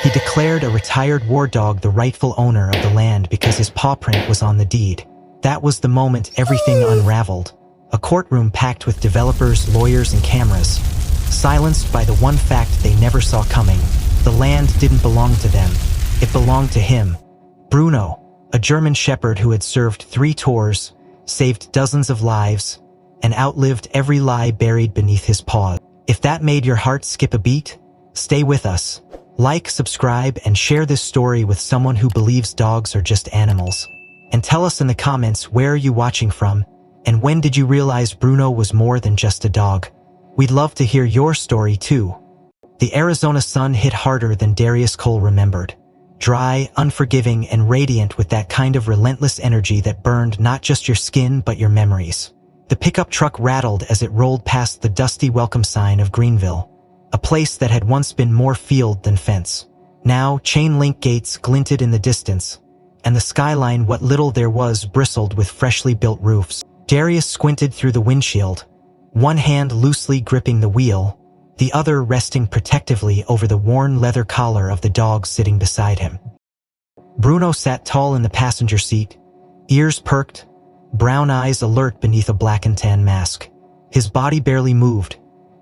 He declared a retired war dog the rightful owner of the land because his paw print was on the deed. That was the moment everything unraveled. A courtroom packed with developers, lawyers, and cameras, silenced by the one fact they never saw coming. The land didn't belong to them. It belonged to him. Bruno, a German shepherd who had served 3 tours, saved dozens of lives, and outlived every lie buried beneath his paws. If that made your heart skip a beat, stay with us. Like, subscribe, and share this story with someone who believes dogs are just animals. And tell us in the comments, where are you watching from, and when did you realize Bruno was more than just a dog? We'd love to hear your story too. The Arizona sun hit harder than Darius Cole remembered. Dry, unforgiving, and radiant with that kind of relentless energy that burned not just your skin but your memories. The pickup truck rattled as it rolled past the dusty welcome sign of Greenville, a place that had once been more field than fence. Now, chain-link gates glinted in the distance, and the skyline, what little there was, bristled with freshly built roofs. Darius squinted through the windshield, one hand loosely gripping the wheel, the other resting protectively over the worn leather collar of the dog sitting beside him. Bruno sat tall in the passenger seat, ears perked, brown eyes alert beneath a black and tan mask. His body barely moved,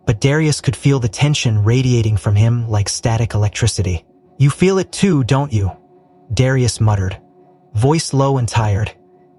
but Darius could feel the tension radiating from him like static electricity. "You feel it too, don't you?" Darius muttered, voice low and tired.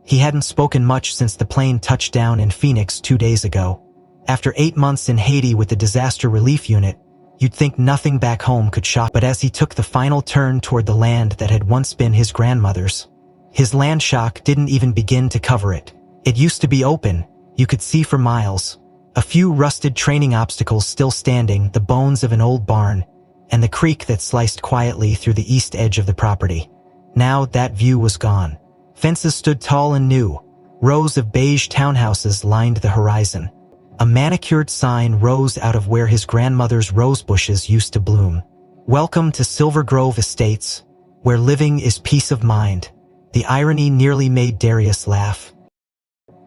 He hadn't spoken much since the plane touched down in Phoenix 2 days ago. After 8 months in Haiti with the disaster relief unit, you'd think nothing back home could shock. But as he took the final turn toward the land that had once been his grandmother's, his land shock didn't even begin to cover it. It used to be open, you could see for miles. A few rusted training obstacles still standing, the bones of an old barn, and the creek that sliced quietly through the east edge of the property. Now that view was gone. Fences stood tall and new. Rows of beige townhouses lined the horizon. A manicured sign rose out of where his grandmother's rose bushes used to bloom. "Welcome to Silver Grove Estates, where living is peace of mind." The irony nearly made Darius laugh.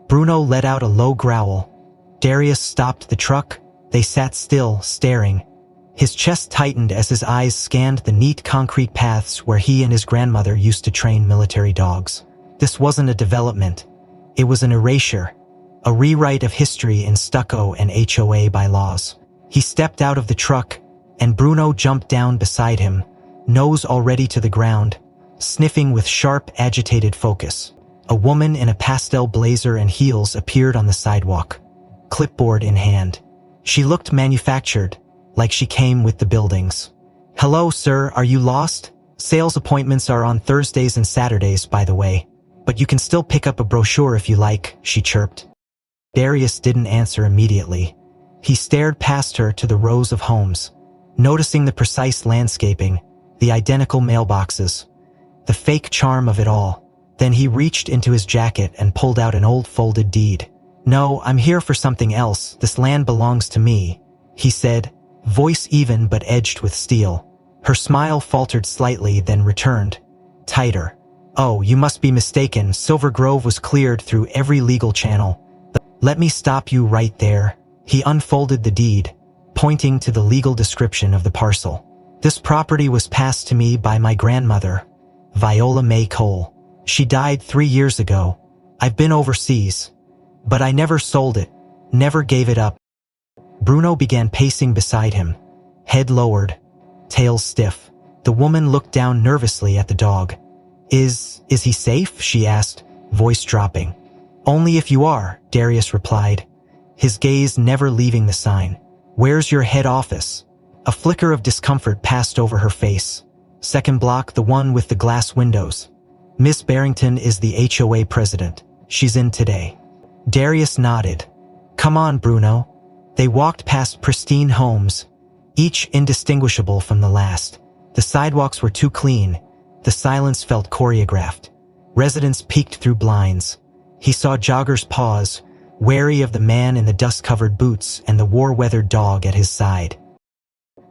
Bruno let out a low growl. Darius stopped the truck. They sat still, staring. His chest tightened as his eyes scanned the neat concrete paths where he and his grandmother used to train military dogs. This wasn't a development. It was an erasure, a rewrite of history in stucco and HOA bylaws. He stepped out of the truck, and Bruno jumped down beside him, nose already to the ground, sniffing with sharp, agitated focus. A woman in a pastel blazer and heels appeared on the sidewalk, clipboard in hand. She looked manufactured, like she came with the buildings. "Hello, sir, are you lost? Sales appointments are on Thursdays and Saturdays, by the way. But you can still pick up a brochure if you like," she chirped. Darius didn't answer immediately. He stared past her to the rows of homes, noticing the precise landscaping, the identical mailboxes, the fake charm of it all. Then he reached into his jacket and pulled out an old folded deed. "No, I'm here for something else. This land belongs to me," he said, voice even but edged with steel. Her smile faltered slightly, then returned, tighter. "Oh, you must be mistaken. Silver Grove was cleared through every legal channel. Let me stop you right there." He unfolded the deed, pointing to the legal description of the parcel. "This property was passed to me by my grandmother, Viola May Cole. She died 3 years ago. I've been overseas, but I never sold it, never gave it up." Bruno began pacing beside him, head lowered, tail stiff. The woman looked down nervously at the dog. Is he safe?" she asked, voice dropping. "Only if you are," Darius replied, his gaze never leaving the sign. "Where's your head office?" A flicker of discomfort passed over her face. "Second block, the one with the glass windows. Miss Barrington is the HOA president. She's in today." Darius nodded. "Come on, Bruno." They walked past pristine homes, each indistinguishable from the last. The sidewalks were too clean. The silence felt choreographed. Residents peeked through blinds. He saw joggers pause, wary of the man in the dust-covered boots and the war-weathered dog at his side.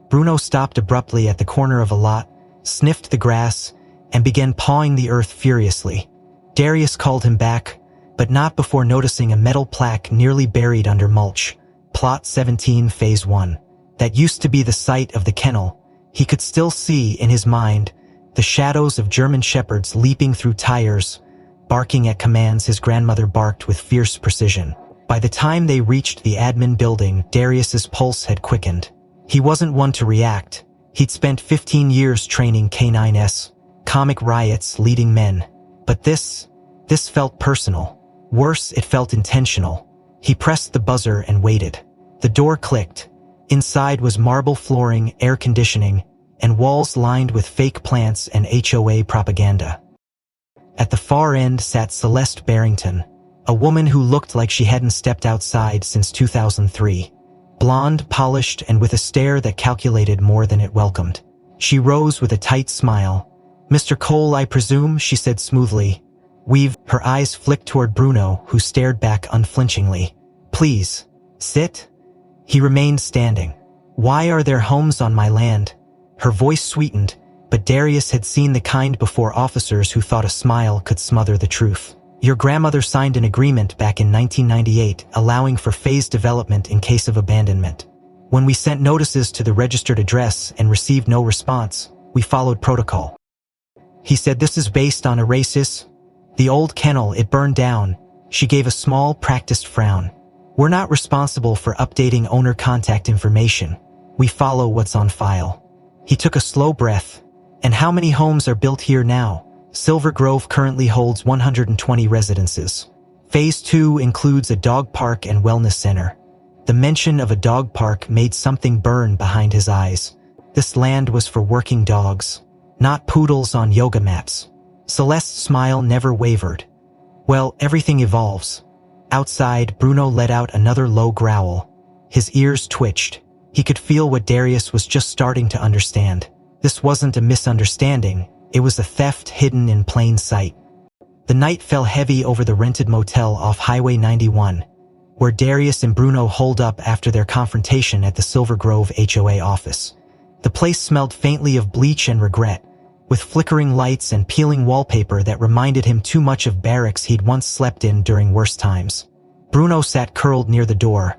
Bruno stopped abruptly at the corner of a lot, sniffed the grass, and began pawing the earth furiously. Darius called him back, but not before noticing a metal plaque nearly buried under mulch. "Plot 17, Phase 1. That used to be the site of the kennel. He could still see, in his mind, the shadows of German shepherds leaping through tires, barking at commands his grandmother barked with fierce precision. By the time they reached the admin building, Darius's pulse had quickened. He wasn't one to react. He'd spent 15 years training K9s, comic riots, leading men. But this felt personal. Worse, it felt intentional. He pressed the buzzer and waited. The door clicked. Inside was marble flooring, air conditioning, and walls lined with fake plants and HOA propaganda. At the far end sat Celeste Barrington, a woman who looked like she hadn't stepped outside since 2003. Blonde, polished, and with a stare that calculated more than it welcomed. She rose with a tight smile. "Mr. Cole, I presume," she said smoothly. Her eyes flicked toward Bruno, who stared back unflinchingly. "Please, sit." He remained standing. "Why are there homes on my land?" Her voice sweetened, but Darius had seen the kind before officers who thought a smile could smother the truth. "Your grandmother signed an agreement back in 1998 allowing for phased development in case of abandonment. When we sent notices to the registered address and received no response, we followed protocol." He said, "This is based on a racist. The old kennel, it burned down." She gave a small, practiced frown. "We're not responsible for updating owner contact information. We follow what's on file." He took a slow breath. "And how many homes are built here now?" Silver Grove currently holds 120 residences. Phase 2 includes a dog park and wellness center. The mention of a dog park made something burn behind his eyes. This land was for working dogs, not poodles on yoga mats. Celeste's smile never wavered. "Well, everything evolves." Outside, Bruno let out another low growl. His ears twitched. He could feel what Darius was just starting to understand. This wasn't a misunderstanding, it was a theft hidden in plain sight. The night fell heavy over the rented motel off Highway 91, where Darius and Bruno holed up after their confrontation at the Silver Grove HOA office. The place smelled faintly of bleach and regret, with flickering lights and peeling wallpaper that reminded him too much of barracks he'd once slept in during worse times. Bruno sat curled near the door,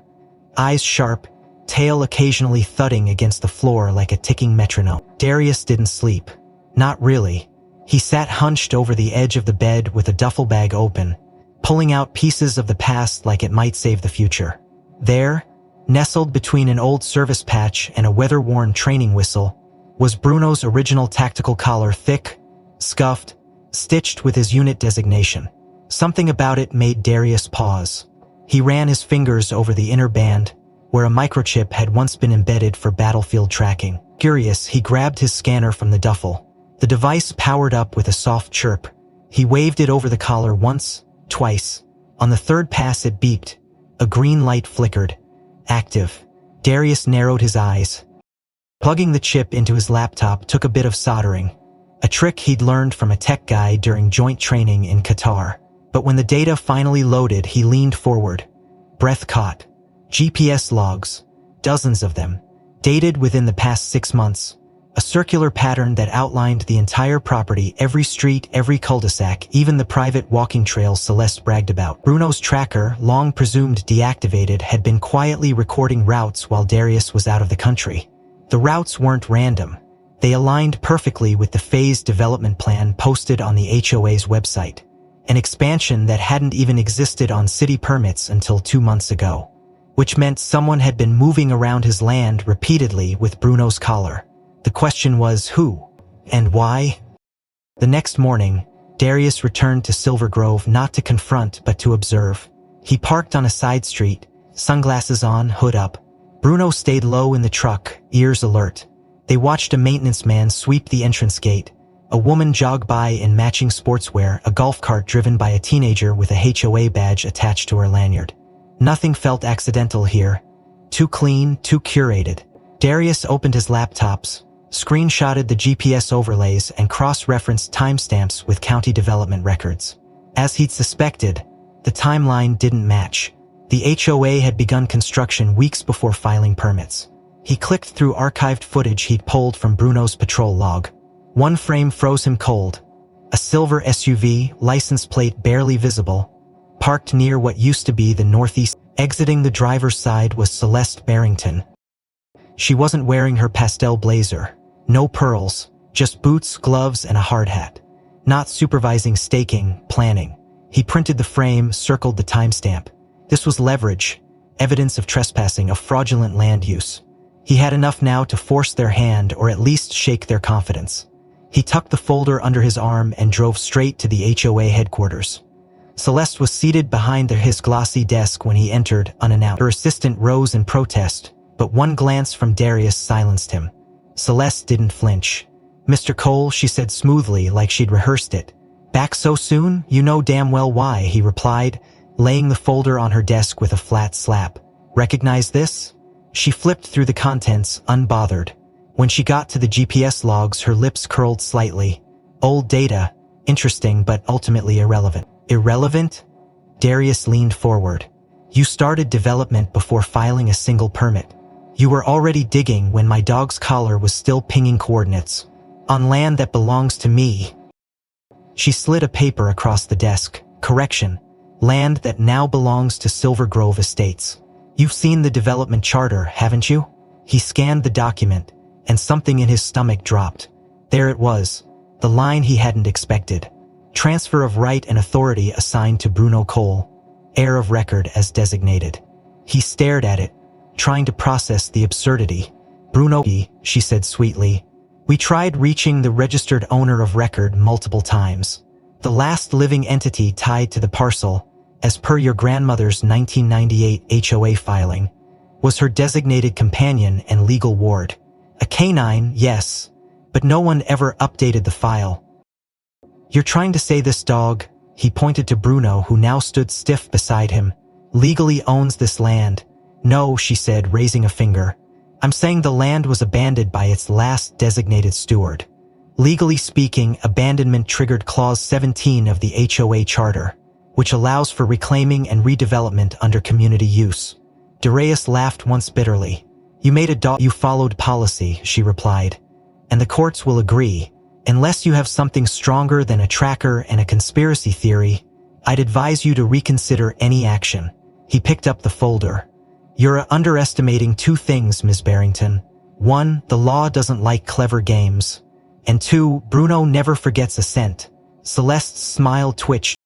eyes sharp, tail occasionally thudding against the floor like a ticking metronome. Darius didn't sleep. Not really. He sat hunched over the edge of the bed with a duffel bag open, pulling out pieces of the past like it might save the future. There, nestled between an old service patch and a weather-worn training whistle, was Bruno's original tactical collar, thick, scuffed, stitched with his unit designation. Something about it made Darius pause. He ran his fingers over the inner band, where a microchip had once been embedded for battlefield tracking. Curious, he grabbed his scanner from the duffel. The device powered up with a soft chirp. He waved it over the collar once, twice. On the third pass it beeped. A green light flickered. Active. Darius narrowed his eyes. Plugging the chip into his laptop took a bit of soldering, a trick he'd learned from a tech guy during joint training in Qatar. But when the data finally loaded, he leaned forward. Breath caught. GPS logs. Dozens of them. Dated within the past 6 months. A circular pattern that outlined the entire property, every street, every cul-de-sac, even the private walking trails Celeste bragged about. Bruno's tracker, long presumed deactivated, had been quietly recording routes while Darius was out of the country. The routes weren't random. They aligned perfectly with the phased development plan posted on the HOA's website, an expansion that hadn't even existed on city permits until 2 months ago, which meant someone had been moving around his land repeatedly with Bruno's collar. The question was who and why? The next morning, Darius returned to Silver Grove not to confront but to observe. He parked on a side street, sunglasses on, hood up. Bruno stayed low in the truck, ears alert. They watched a maintenance man sweep the entrance gate, a woman jog by in matching sportswear, a golf cart driven by a teenager with a HOA badge attached to her lanyard. Nothing felt accidental here. Too clean, too curated. Darius opened his laptops, screenshotted the GPS overlays, and cross-referenced timestamps with county development records. As he'd suspected, the timeline didn't match. The HOA had begun construction weeks before filing permits. He clicked through archived footage he'd pulled from Bruno's patrol log. One frame froze him cold. A silver SUV, license plate barely visible, parked near what used to be the northeast. Exiting the driver's side was Celeste Barrington. She wasn't wearing her pastel blazer. No pearls, just boots, gloves, and a hard hat. Not supervising staking, planning. He printed the frame, circled the timestamp. This was leverage, evidence of trespassing, of fraudulent land use. He had enough now to force their hand or at least shake their confidence. He tucked the folder under his arm and drove straight to the HOA headquarters. Celeste was seated behind his glossy desk when he entered, unannounced. Her assistant rose in protest, but one glance from Darius silenced him. Celeste didn't flinch. "Mr. Cole," she said smoothly, like she'd rehearsed it. "Back so soon? You know damn well why," he replied, laying the folder on her desk with a flat slap. "Recognize this?" She flipped through the contents, unbothered. When she got to the GPS logs, her lips curled slightly. Old data, interesting but ultimately irrelevant. Irrelevant? Darius leaned forward. "You started development before filing a single permit. You were already digging when my dog's collar was still pinging coordinates. On land that belongs to me." She slid a paper across the desk. "Correction. Land that now belongs to Silver Grove Estates. You've seen the development charter, haven't you?" He scanned the document, and something in his stomach dropped. There it was, the line he hadn't expected. Transfer of right and authority assigned to Bruno Cole, heir of record as designated. He stared at it, trying to process the absurdity. "Bruno," she said sweetly. "We tried reaching the registered owner of record multiple times. The last living entity tied to the parcel, as per your grandmother's 1998 HOA filing, was her designated companion and legal ward. A canine, yes, but no one ever updated the file. You're trying to say this dog," he pointed to Bruno, who now stood stiff beside him, "legally owns this land?" "No," she said, raising a finger. "I'm saying the land was abandoned by its last designated steward. Legally speaking, abandonment triggered Clause 17 of the HOA Charter, which allows for reclaiming and redevelopment under community use." Darius laughed once bitterly. "You made a dog. You followed policy," she replied. "And the courts will agree. Unless you have something stronger than a tracker and a conspiracy theory, I'd advise you to reconsider any action." He picked up the folder. "You're underestimating two things, Ms. Barrington. One, the law doesn't like clever games. And two, Bruno never forgets a cent." Celeste's smile twitched.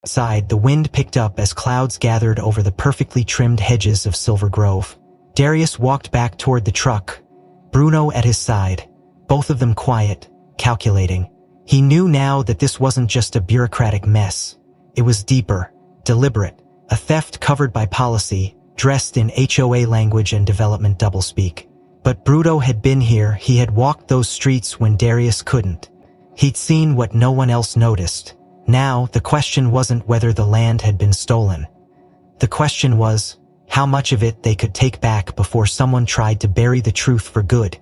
Outside, the wind picked up as clouds gathered over the perfectly trimmed hedges of Silver Grove. Darius walked back toward the truck, Bruno at his side, both of them quiet, calculating. He knew now that this wasn't just a bureaucratic mess. It was deeper, deliberate, a theft covered by policy, dressed in HOA language and development doublespeak. But Bruno had been here. He had walked those streets when Darius couldn't. He'd seen what no one else noticed. Now, the question wasn't whether the land had been stolen. The question was, how much of it they could take back before someone tried to bury the truth for good.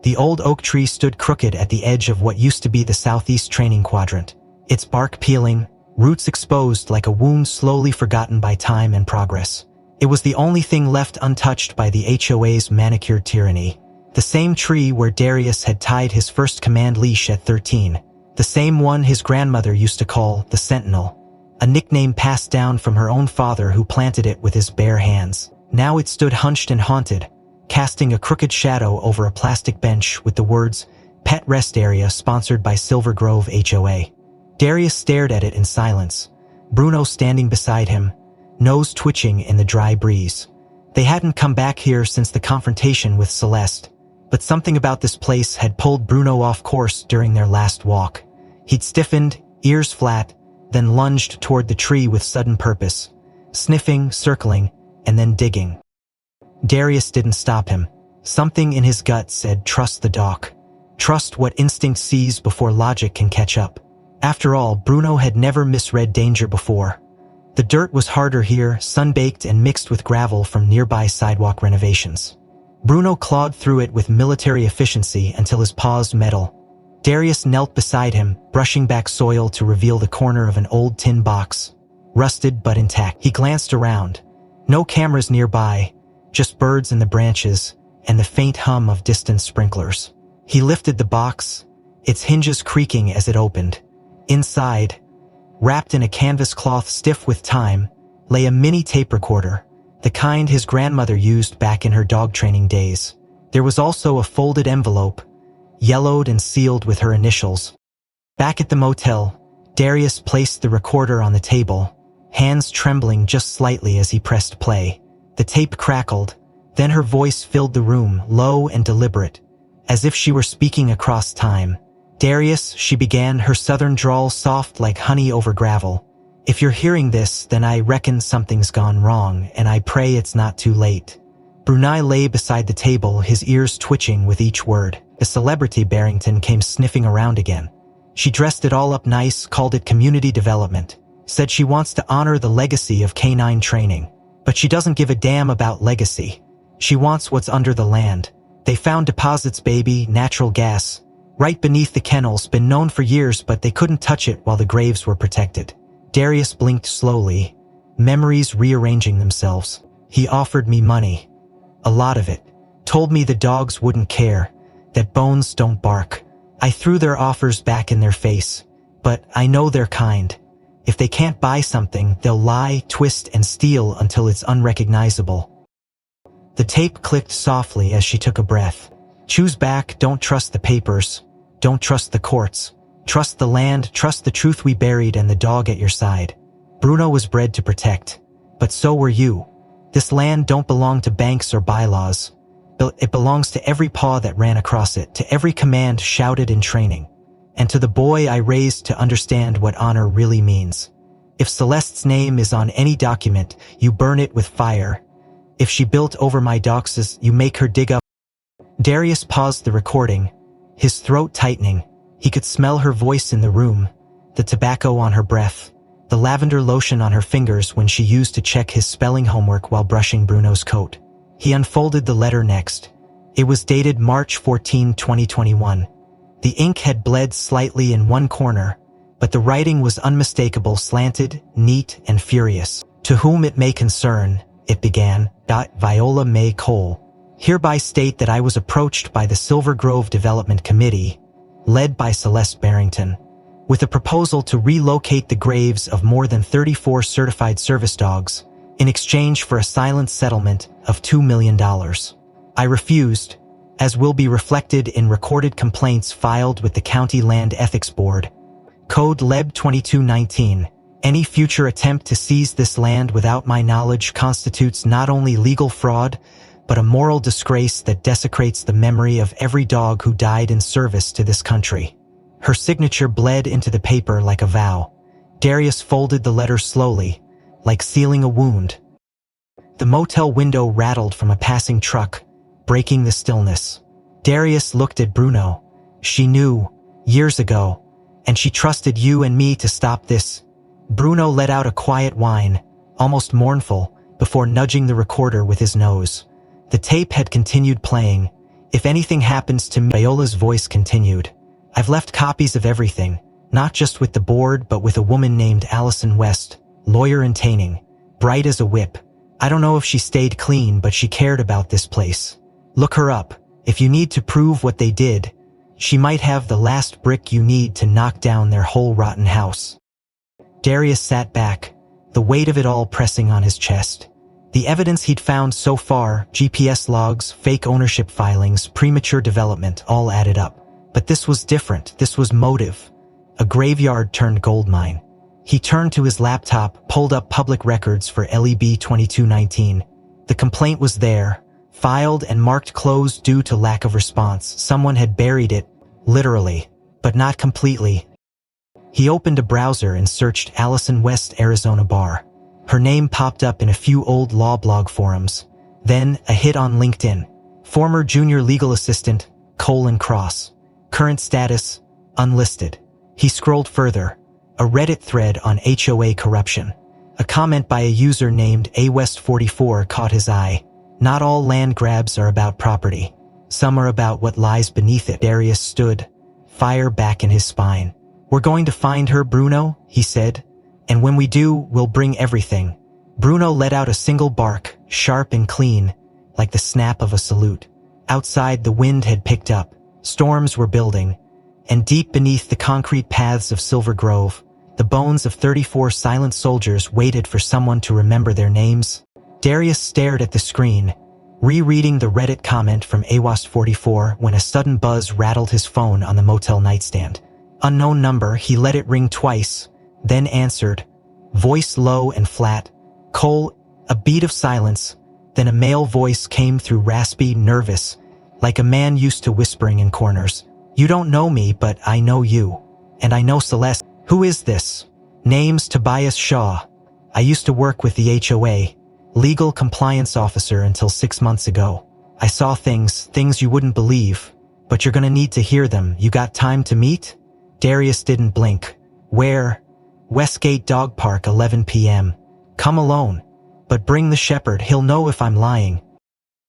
The old oak tree stood crooked at the edge of what used to be the southeast training quadrant, its bark peeling, roots exposed like a wound slowly forgotten by time and progress. It was the only thing left untouched by the HOA's manicured tyranny. The same tree where Darius had tied his first command leash at 13. The same one his grandmother used to call the Sentinel, a nickname passed down from her own father who planted it with his bare hands. Now it stood hunched and haunted, casting a crooked shadow over a plastic bench with the words, "Pet Rest Area sponsored by Silver Grove HOA." Darius stared at it in silence, Bruno standing beside him, nose twitching in the dry breeze. They hadn't come back here since the confrontation with Celeste, but something about this place had pulled Bruno off course during their last walk. He'd stiffened, ears flat, then lunged toward the tree with sudden purpose, sniffing, circling, and then digging. Darius didn't stop him. Something in his gut said, "Trust the doc. Trust what instinct sees before logic can catch up." After all, Bruno had never misread danger before. The dirt was harder here, sun-baked and mixed with gravel from nearby sidewalk renovations. Bruno clawed through it with military efficiency until his paws metal. Darius knelt beside him, brushing back soil to reveal the corner of an old tin box, rusted but intact. He glanced around. No cameras nearby, just birds in the branches and the faint hum of distant sprinklers. He lifted the box, its hinges creaking as it opened. Inside, wrapped in a canvas cloth stiff with time, lay a mini tape recorder, the kind his grandmother used back in her dog training days. There was also a folded envelope, yellowed and sealed with her initials. Back at the motel, Darius placed the recorder on the table, hands trembling just slightly as he pressed play. The tape crackled, then her voice filled the room, low and deliberate, as if she were speaking across time. "Darius," she began, her southern drawl soft like honey over gravel. "If you're hearing this, then I reckon something's gone wrong, and I pray it's not too late." Brunei lay beside the table, his ears twitching with each word. The celebrity Barrington came sniffing around again. She dressed it all up nice, called it community development, said she wants to honor the legacy of canine training. But she doesn't give a damn about legacy. She wants what's under the land. They found deposits, baby, natural gas, right beneath the kennels, been known for years, but they couldn't touch it while the graves were protected. Darius blinked slowly, memories rearranging themselves. "He offered me money. A lot of it. Told me the dogs wouldn't care, that bones don't bark. I threw their offers back in their face. But I know they're kind. If they can't buy something, they'll lie, twist, and steal until it's unrecognizable." The tape clicked softly as she took a breath. "Choose back, don't trust the papers. Don't trust the courts. Trust the land, trust the truth we buried and the dog at your side. Bruno was bred to protect. But so were you. This land don't belong to banks or bylaws. It belongs to every paw that ran across it, to every command shouted in training, and to the boy I raised to understand what honor really means. If Celeste's name is on any document, you burn it with fire. If she built over my doxes, you make her dig up." Darius paused the recording, his throat tightening. He could smell her voice in the room, the tobacco on her breath, the lavender lotion on her fingers when she used to check his spelling homework while brushing Bruno's coat. He unfolded the letter next. It was dated March 14, 2021. The ink had bled slightly in one corner, but the writing was unmistakable, slanted, neat, and furious. "To whom it may concern," it began, "Viola May Cole. Hereby state that I was approached by the Silver Grove Development Committee, led by Celeste Barrington, with a proposal to relocate the graves of more than 34 certified service dogs in exchange for a silent settlement of $2 million. I refused, as will be reflected in recorded complaints filed with the County Land Ethics Board. Code Leb 2219. Any future attempt to seize this land without my knowledge constitutes not only legal fraud, but a moral disgrace that desecrates the memory of every dog who died in service to this country." Her signature bled into the paper like a vow. Darius folded the letter slowly, like sealing a wound. The motel window rattled from a passing truck, breaking the stillness. Darius looked at Bruno. "She knew, years ago, and she trusted you and me to stop this." Bruno let out a quiet whine, almost mournful, before nudging the recorder with his nose. The tape had continued playing. "If anything happens to me," Viola's voice continued, "I've left copies of everything, not just with the board but with a woman named Allison West, lawyer in Taining, bright as a whip. I don't know if she stayed clean, but she cared about this place. Look her up. If you need to prove what they did, she might have the last brick you need to knock down their whole rotten house." Darius sat back, the weight of it all pressing on his chest. The evidence he'd found so far, GPS logs, fake ownership filings, premature development, all added up. But this was different. This was motive. A graveyard turned gold mine. He turned to his laptop, pulled up public records for LEB 2219. The complaint was there, filed and marked closed due to lack of response. Someone had buried it, literally, but not completely. He opened a browser and searched Allison West Arizona Bar. Her name popped up in a few old law blog forums. Then, a hit on LinkedIn. Former junior legal assistant, : Current status, unlisted. He scrolled further. A Reddit thread on HOA corruption. A comment by a user named AWest44 caught his eye. Not all land grabs are about property. Some are about what lies beneath it. Darius stood, fire back in his spine. "We're going to find her, Bruno," he said. "And when we do, we'll bring everything." Bruno let out a single bark, sharp and clean, like the snap of a salute. Outside, the wind had picked up. Storms were building. And deep beneath the concrete paths of Silver Grove, the bones of 34 silent soldiers waited for someone to remember their names. Darius stared at the screen, rereading the Reddit comment from AWAST44 when a sudden buzz rattled his phone on the motel nightstand. Unknown number, he let it ring twice, then answered. Voice low and flat. Cole, a beat of silence, then a male voice came through raspy, nervous, like a man used to whispering in corners. You don't know me, but I know you. And I know Celeste. Who is this? Name's Tobias Shaw. I used to work with the HOA, legal compliance officer until 6 months ago. I saw things you wouldn't believe, but you're gonna need to hear them. You got time to meet? Darius didn't blink. Where? Westgate Dog Park, 11 p.m. Come alone. But bring the shepherd, he'll know if I'm lying.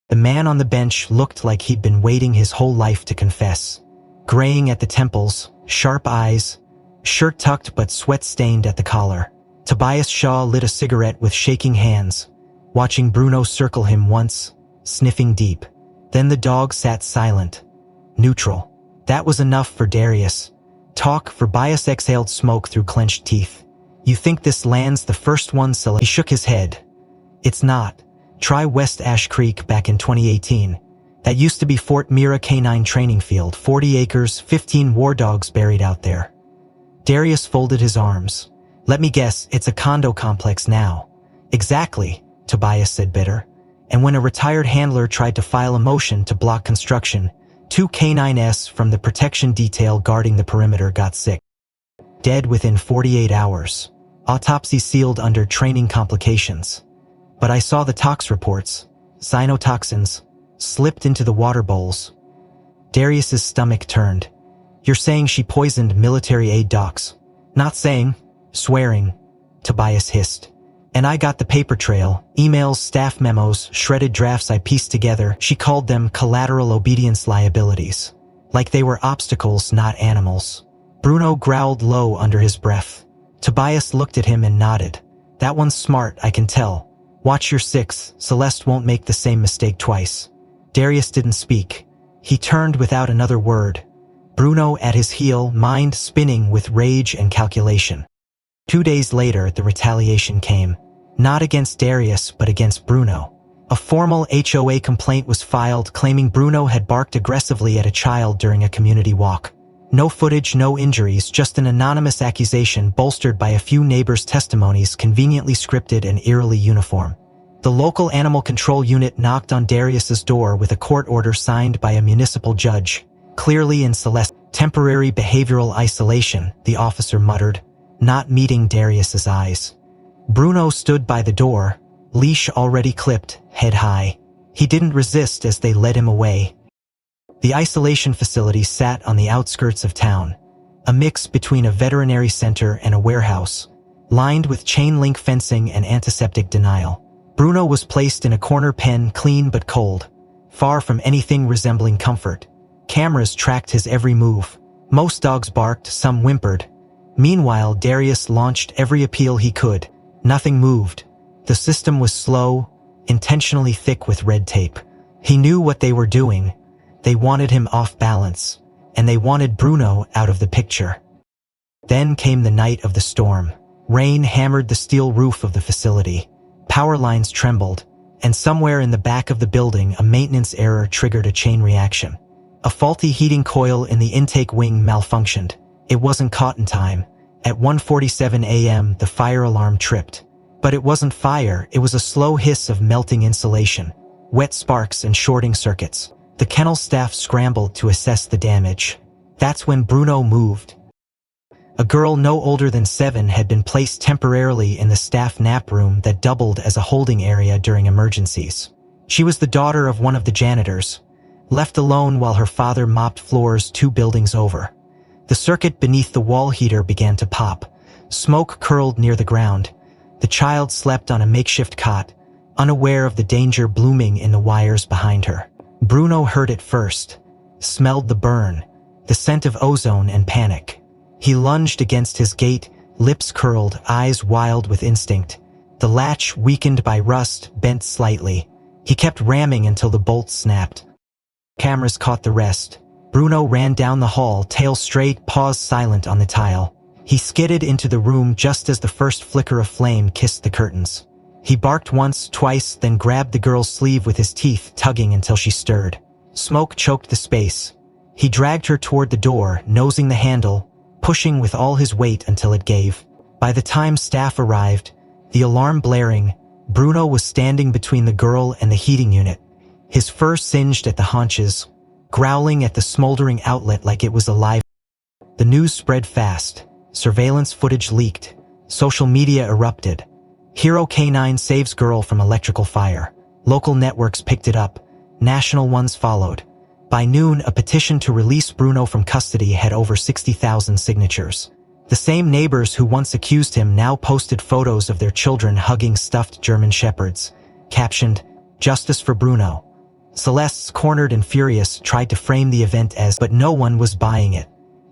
The man on the bench looked like he'd been waiting his whole life to confess. Graying at the temples, sharp eyes, shirt tucked but sweat-stained at the collar. Tobias Shaw lit a cigarette with shaking hands, watching Bruno circle him once, sniffing deep. Then the dog sat silent, neutral. That was enough for Darius. Talk. Tobias exhaled smoke through clenched teeth. You think this land's the first one, Celeste? He shook his head. It's not. Try West Ash Creek back in 2018. That used to be Fort Mira Canine Training Field, 40 acres, 15 war dogs buried out there. Darius folded his arms. Let me guess, it's a condo complex now. Exactly, Tobias said bitter. And when a retired handler tried to file a motion to block construction, 2 K9s from the protection detail guarding the perimeter got sick. Dead within 48 hours. Autopsy sealed under training complications. But I saw the tox reports. Cyanotoxins. Slipped into the water bowls. Darius's stomach turned. You're saying she poisoned military aid docs? Not saying. Swearing. Tobias hissed. And I got the paper trail, emails, staff memos, shredded drafts I pieced together. She called them collateral obedience liabilities. Like they were obstacles, not animals. Bruno growled low under his breath. Tobias looked at him and nodded. That one's smart, I can tell. Watch your six, Celeste won't make the same mistake twice. Darius didn't speak. He turned without another word. Bruno at his heel, mind spinning with rage and calculation. 2 days later, the retaliation came. Not against Darius, but against Bruno. A formal HOA complaint was filed claiming Bruno had barked aggressively at a child during a community walk. No footage, no injuries, just an anonymous accusation bolstered by a few neighbors' testimonies conveniently scripted and eerily uniform. The local animal control unit knocked on Darius's door with a court order signed by a municipal judge. Clearly in Celeste, temporary behavioral isolation, the officer muttered, not meeting Darius's eyes. Bruno stood by the door, leash already clipped, head high. He didn't resist as they led him away. The isolation facility sat on the outskirts of town, a mix between a veterinary center and a warehouse, lined with chain-link fencing and antiseptic denial. Bruno was placed in a corner pen, clean but cold, far from anything resembling comfort. Cameras tracked his every move. Most dogs barked, some whimpered. Meanwhile, Darius launched every appeal he could. Nothing moved. The system was slow, intentionally thick with red tape. He knew what they were doing. They wanted him off balance, and they wanted Bruno out of the picture. Then came the night of the storm. Rain hammered the steel roof of the facility. Power lines trembled, and somewhere in the back of the building a maintenance error triggered a chain reaction. A faulty heating coil in the intake wing malfunctioned. It wasn't caught in time. At 1:47 a.m. the fire alarm tripped. But it wasn't fire, it was a slow hiss of melting insulation, wet sparks and shorting circuits. The kennel staff scrambled to assess the damage. That's when Bruno moved. A girl no older than 7 had been placed temporarily in the staff nap room that doubled as a holding area during emergencies. She was the daughter of one of the janitors, left alone while her father mopped floors 2 buildings over. The circuit beneath the wall heater began to pop. Smoke curled near the ground. The child slept on a makeshift cot, unaware of the danger blooming in the wires behind her. Bruno heard it first, smelled the burn, the scent of ozone and panic. He lunged against his gate, lips curled, eyes wild with instinct. The latch, weakened by rust, bent slightly. He kept ramming until the bolt snapped. Cameras caught the rest. Bruno ran down the hall, tail straight, paws silent on the tile. He skidded into the room just as the first flicker of flame kissed the curtains. He barked once, twice, then grabbed the girl's sleeve with his teeth, tugging until she stirred. Smoke choked the space. He dragged her toward the door, nosing the handle, pushing with all his weight until it gave. By the time staff arrived, the alarm blaring, Bruno was standing between the girl and the heating unit, his fur singed at the haunches, growling at the smoldering outlet like it was alive. The news spread fast. Surveillance footage leaked. Social media erupted. Hero K9 saves girl from electrical fire. Local networks picked it up. National ones followed. By noon, a petition to release Bruno from custody had over 60,000 signatures. The same neighbors who once accused him now posted photos of their children hugging stuffed German shepherds, captioned, "Justice for Bruno." Celeste's cornered and furious tried to frame the event as, but no one was buying it.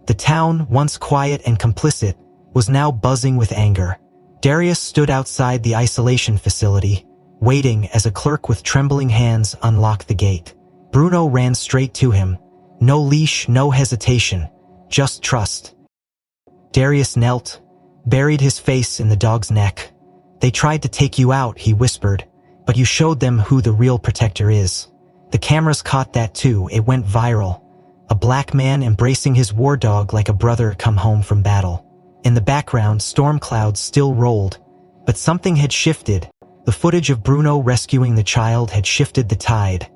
The town, once quiet and complicit, was now buzzing with anger. Darius stood outside the isolation facility, waiting as a clerk with trembling hands unlocked the gate. Bruno ran straight to him. No leash, no hesitation, just trust. Darius knelt, buried his face in the dog's neck. "They tried to take you out," he whispered, "but you showed them who the real protector is." The cameras caught that too. It went viral. A black man embracing his war dog like a brother come home from battle. In the background, storm clouds still rolled, but something had shifted. The footage of Bruno rescuing the child had shifted the tide.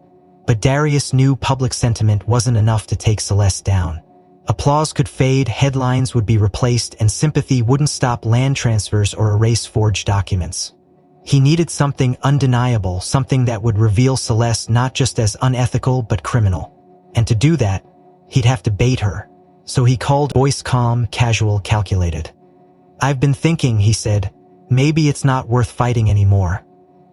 But Darius knew public sentiment wasn't enough to take Celeste down. Applause could fade, headlines would be replaced, and sympathy wouldn't stop land transfers or erase forged documents. He needed something undeniable, something that would reveal Celeste not just as unethical but criminal. And to do that, he'd have to bait her. So he called, voice calm, casual, calculated. "I've been thinking," he said. "Maybe it's not worth fighting anymore.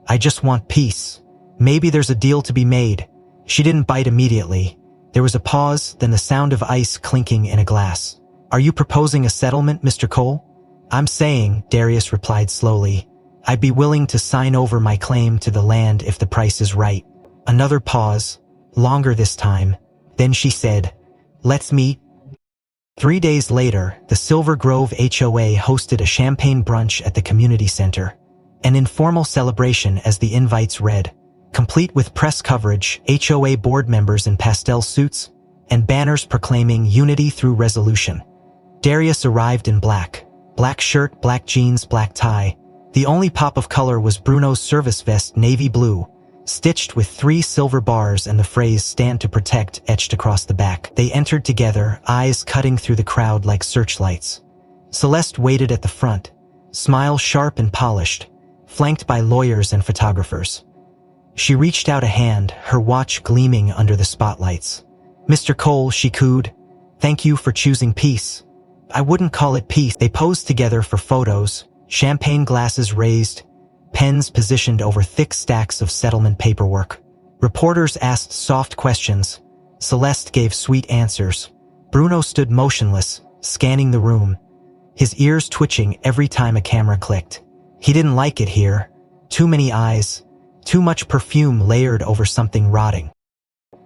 I just want peace. Maybe there's a deal to be made." She didn't bite immediately. There was a pause, then the sound of ice clinking in a glass. "Are you proposing a settlement, Mr. Cole?" "I'm saying," Darius replied slowly, "I'd be willing to sign over my claim to the land if the price is right." Another pause, longer this time. Then she said, "Let's meet." 3 days later, the Silver Grove HOA hosted a champagne brunch at the community center. An informal celebration as the invites read, complete with press coverage, HOA board members in pastel suits, and banners proclaiming unity through resolution. Darius arrived in black. Black shirt, black jeans, black tie. The only pop of color was Bruno's service vest, navy blue, stitched with 3 silver bars and the phrase "Stand to Protect" etched across the back. They entered together, eyes cutting through the crowd like searchlights. Celeste waited at the front, smile sharp and polished, flanked by lawyers and photographers. She reached out a hand, her watch gleaming under the spotlights. "Mr. Cole," she cooed, "thank you for choosing peace." "I wouldn't call it peace." They posed together for photos, champagne glasses raised, pens positioned over thick stacks of settlement paperwork. Reporters asked soft questions. Celeste gave sweet answers. Bruno stood motionless, scanning the room, his ears twitching every time a camera clicked. He didn't like it here. Too many eyes. Too much perfume layered over something rotting.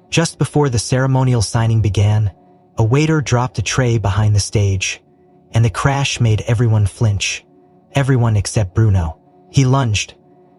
Just before the ceremonial signing began, a waiter dropped a tray behind the stage, and the crash made everyone flinch. Everyone except Bruno. He lunged.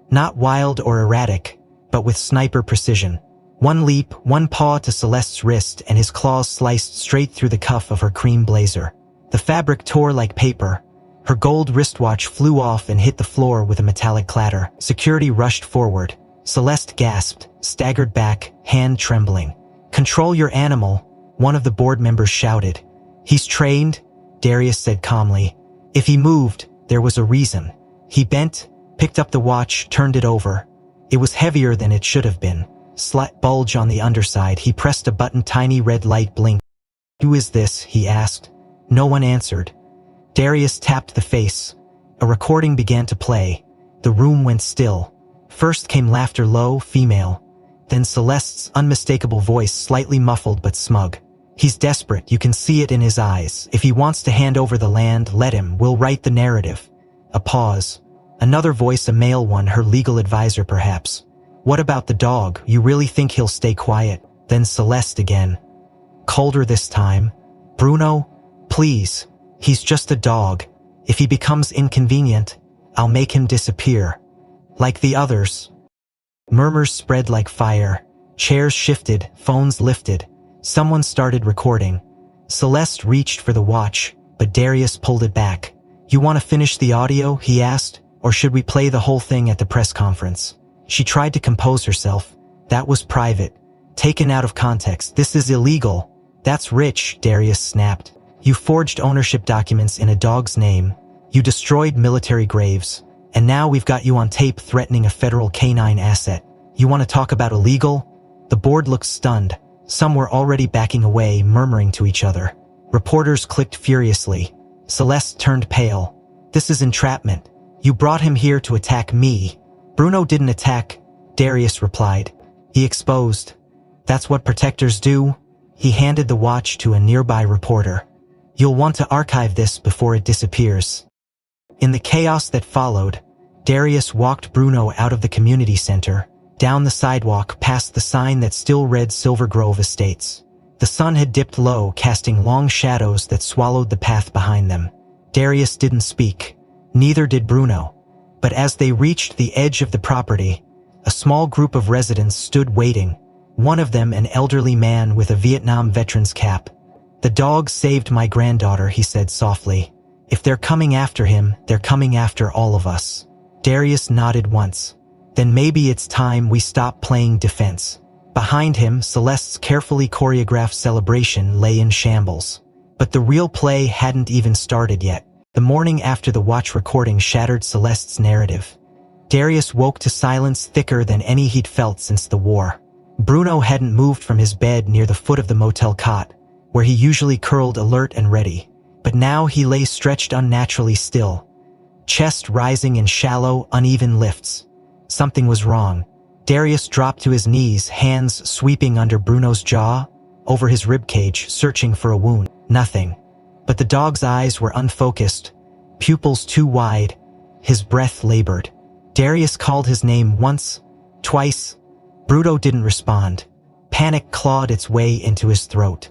Not wild or erratic, but with sniper precision. One leap, one paw to Celeste's wrist, and his claws sliced straight through the cuff of her cream blazer. The fabric tore like paper. Her gold wristwatch flew off and hit the floor with a metallic clatter. Security rushed forward. Celeste gasped, staggered back, hand trembling. "Control your animal," one of the board members shouted. "He's trained," Darius said calmly. "If he moved, there was a reason." He bent, picked up the watch, turned it over. It was heavier than it should have been. Slight bulge on the underside. He pressed a button, tiny red light blinked. "Who is this?" he asked. No one answered. Darius tapped the face. A recording began to play. The room went still. First came laughter, low, female. Then Celeste's unmistakable voice, slightly muffled but smug. "He's desperate, you can see it in his eyes. If he wants to hand over the land, let him. We'll write the narrative." A pause. Another voice, a male one, her legal advisor perhaps. "What about the dog? You really think he'll stay quiet?" Then Celeste again. Colder this time. "Bruno, please. He's just a dog. If he becomes inconvenient, I'll make him disappear." Like the others. Murmurs spread like fire. Chairs shifted, phones lifted. Someone started recording. Celeste reached for the watch, but Darius pulled it back. You want to finish the audio, he asked, or should we play the whole thing at the press conference? She tried to compose herself. That was private. Taken out of context. This is illegal. That's rich, Darius snapped. You forged ownership documents in a dog's name. You destroyed military graves. And now we've got you on tape threatening a federal canine asset. You want to talk about illegal? The board looked stunned. Some were already backing away, murmuring to each other. Reporters clicked furiously. Celeste turned pale. This is entrapment. You brought him here to attack me. Bruno didn't attack, Darius replied. He exposed. That's what protectors do. He handed the watch to a nearby reporter. You'll want to archive this before it disappears. In the chaos that followed, Darius walked Bruno out of the community center, down the sidewalk past the sign that still read Silver Grove Estates. The sun had dipped low, casting long shadows that swallowed the path behind them. Darius didn't speak. Neither did Bruno. But as they reached the edge of the property, a small group of residents stood waiting, one of them an elderly man with a Vietnam veteran's cap. The dog saved my granddaughter, he said softly. If they're coming after him, they're coming after all of us. Darius nodded once. Then maybe it's time we stop playing defense. Behind him, Celeste's carefully choreographed celebration lay in shambles. But the real play hadn't even started yet. The morning after the watch recording shattered Celeste's narrative. Darius woke to silence thicker than any he'd felt since the war. Bruno hadn't moved from his bed near the foot of the motel cot, where he usually curled alert and ready. But now he lay stretched unnaturally still, chest rising in shallow, uneven lifts. Something was wrong. Darius dropped to his knees, hands sweeping under Bruno's jaw, over his ribcage, searching for a wound. Nothing. But the dog's eyes were unfocused, pupils too wide, his breath labored. Darius called his name once, twice. Bruno didn't respond. Panic clawed its way into his throat.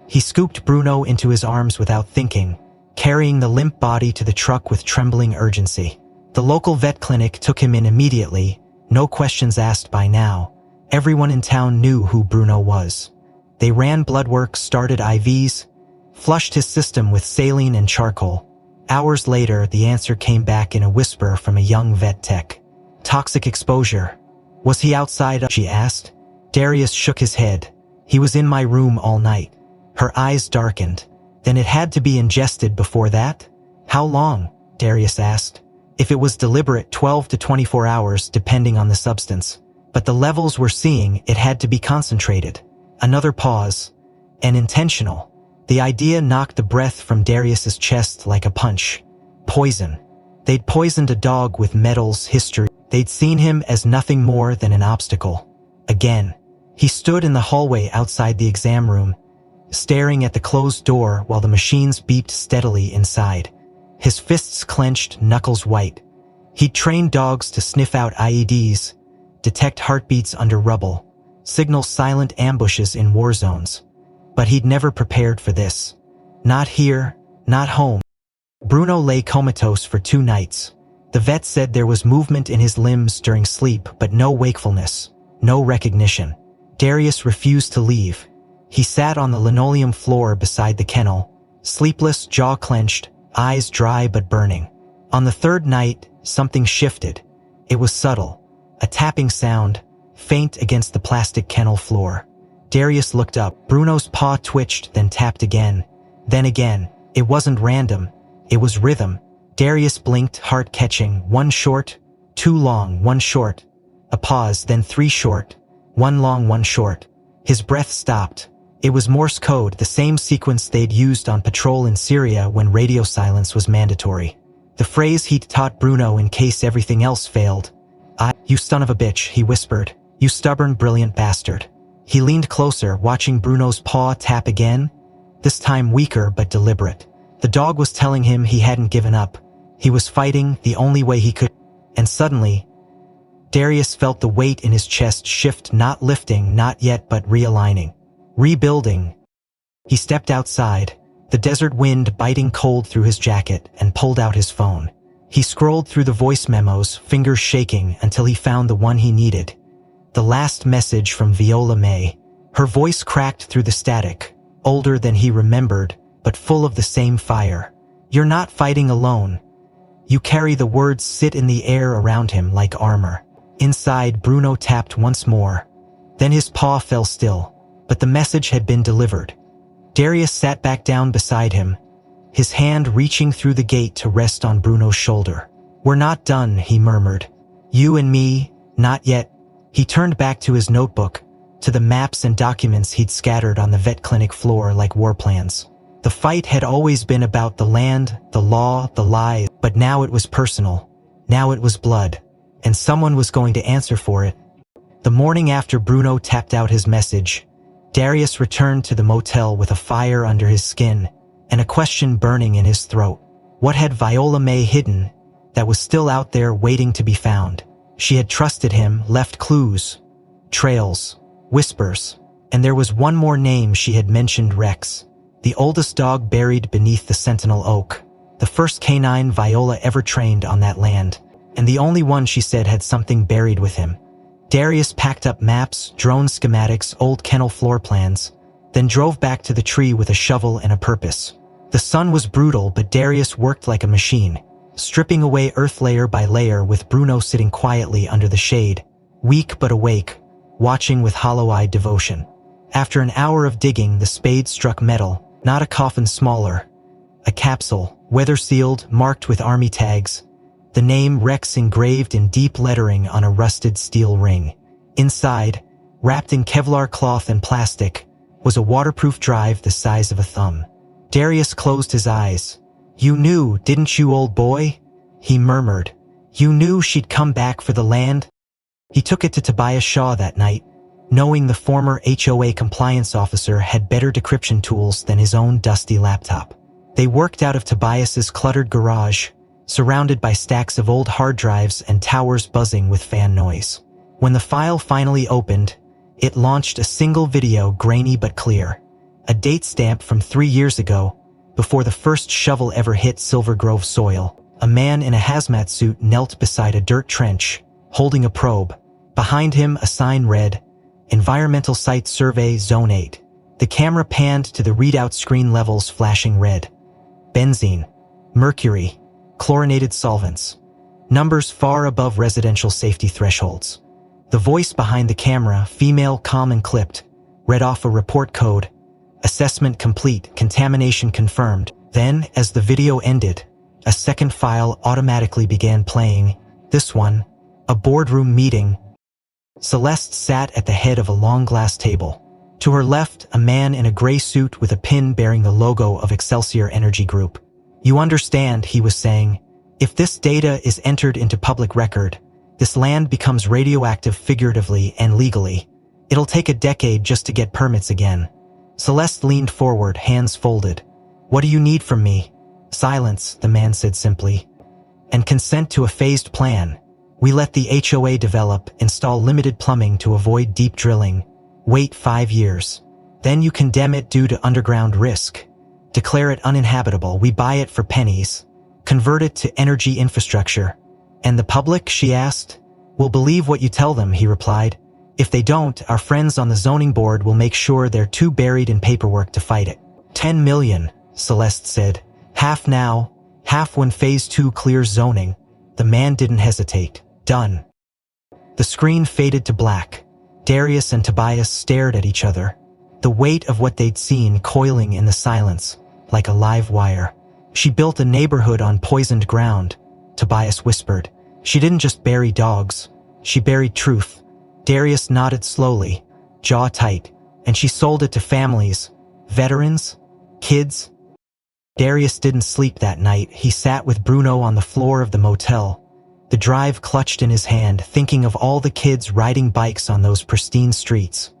He scooped Bruno into his arms without thinking, carrying the limp body to the truck with trembling urgency. The local vet clinic took him in immediately, no questions asked by now. Everyone in town knew who Bruno was. They ran blood work, started IVs, flushed his system with saline and charcoal. Hours later, the answer came back in a whisper from a young vet tech. Toxic exposure. Was he outside? She asked. Darius shook his head. He was in my room all night. Her eyes darkened. Then it had to be ingested before that? How long? Darius asked. If it was deliberate, 12 to 24 hours, depending on the substance. But the levels we're seeing, it had to be concentrated. Another pause. And intentional. The idea knocked the breath from Darius's chest like a punch. Poison. They'd poisoned a dog with Metal's history. They'd seen him as nothing more than an obstacle. Again. He stood in the hallway outside the exam room, staring at the closed door while the machines beeped steadily inside. His fists clenched, knuckles white. He'd trained dogs to sniff out IEDs, detect heartbeats under rubble, signal silent ambushes in war zones. But he'd never prepared for this. Not here, not home. Bruno lay comatose for 2 nights. The vet said there was movement in his limbs during sleep, but no wakefulness, no recognition. Darius refused to leave. He sat on the linoleum floor beside the kennel, sleepless, jaw clenched, eyes dry but burning. On the 3rd night, something shifted. It was subtle, a tapping sound, faint against the plastic kennel floor. Darius looked up. Bruno's paw twitched, then tapped again. Then again. It wasn't random. It was rhythm. Darius blinked, heart catching. 1 short, 2 long, 1 short. A pause, then 3 short. 1 long, 1 short. His breath stopped. It was Morse code, the same sequence they'd used on patrol in Syria when radio silence was mandatory. The phrase he'd taught Bruno in case everything else failed. You son of a bitch, he whispered. You stubborn, brilliant bastard. He leaned closer, watching Bruno's paw tap again, this time weaker but deliberate. The dog was telling him he hadn't given up. He was fighting the only way he could. And suddenly, Darius felt the weight in his chest shift, not lifting, not yet, but realigning. Rebuilding. He stepped outside, the desert wind biting cold through his jacket, and pulled out his phone. He scrolled through the voice memos, fingers shaking, until he found the one he needed. The last message from Viola May. Her voice cracked through the static, older than he remembered, but full of the same fire. "You're not fighting alone. You carry," the words sit in the air around him like armor. Inside, Bruno tapped once more. Then his paw fell still, but the message had been delivered. Darius sat back down beside him, his hand reaching through the gate to rest on Bruno's shoulder. "We're not done," he murmured. "You and me, not yet." He turned back to his notebook, to the maps and documents he'd scattered on the vet clinic floor like war plans. The fight had always been about the land, the law, the lies, but now it was personal. Now it was blood, and someone was going to answer for it. The morning after Bruno tapped out his message, Darius returned to the motel with a fire under his skin and a question burning in his throat. What had Viola May hidden that was still out there waiting to be found? She had trusted him, left clues, trails, whispers, and there was one more name she had mentioned: Rex. The oldest dog buried beneath the sentinel oak, the first canine Viola ever trained on that land, and the only one she said had something buried with him. Darius packed up maps, drone schematics, old kennel floor plans, then drove back to the tree with a shovel and a purpose. The sun was brutal, but Darius worked like a machine, stripping away earth layer by layer, with Bruno sitting quietly under the shade, weak but awake, watching with hollow-eyed devotion. After an hour of digging, the spade struck metal, not a coffin smaller, a capsule, weather-sealed, marked with army tags, the name Rex engraved in deep lettering on a rusted steel ring. Inside, wrapped in Kevlar cloth and plastic, was a waterproof drive the size of a thumb. Darius closed his eyes. "You knew, didn't you, old boy?" he murmured. "You knew she'd come back for the land?" He took it to Tobias Shaw that night, knowing the former HOA compliance officer had better decryption tools than his own dusty laptop. They worked out of Tobias's cluttered garage, surrounded by stacks of old hard drives and towers buzzing with fan noise. When the file finally opened, it launched a single video, grainy but clear. A date stamp from 3 years ago, before the first shovel ever hit Silver Grove soil. A man in a hazmat suit knelt beside a dirt trench, holding a probe. Behind him, a sign read, "Environmental Site Survey Zone 8. The camera panned to the readout screen, levels flashing red. Benzene, mercury, chlorinated solvents. Numbers far above residential safety thresholds. The voice behind the camera, female, calm and clipped, read off a report code. Assessment complete, contamination confirmed. Then, as the video ended, a second file automatically began playing. This one, a boardroom meeting. Celeste sat at the head of a long glass table. To her left, a man in a gray suit with a pin bearing the logo of Excelsior Energy Group. "You understand," he was saying, "if this data is entered into public record, this land becomes radioactive figuratively and legally. It'll take a decade just to get permits again." Celeste leaned forward, hands folded. "What do you need from me?" "Silence," the man said simply. "And consent to a phased plan. We let the HOA develop, install limited plumbing to avoid deep drilling. Wait 5 years. Then you condemn it due to underground risk. Declare it uninhabitable. We buy it for pennies. Convert it to energy infrastructure." "And the public?" she asked. "Will believe what you tell them," he replied. "If they don't, our friends on the zoning board will make sure they're too buried in paperwork to fight it." 10 million, Celeste said. "Half now, half when phase 2 clears zoning." The man didn't hesitate. "Done." The screen faded to black. Darius and Tobias stared at each other, the weight of what they'd seen coiling in the silence, like a live wire. "She built a neighborhood on poisoned ground," Tobias whispered. "She didn't just bury dogs. She buried truth." Darius nodded slowly, jaw tight. "And she sold it to families, veterans, kids." Darius didn't sleep that night. He sat with Bruno on the floor of the motel, the drive clutched in his hand, thinking of all the kids riding bikes on those pristine streets,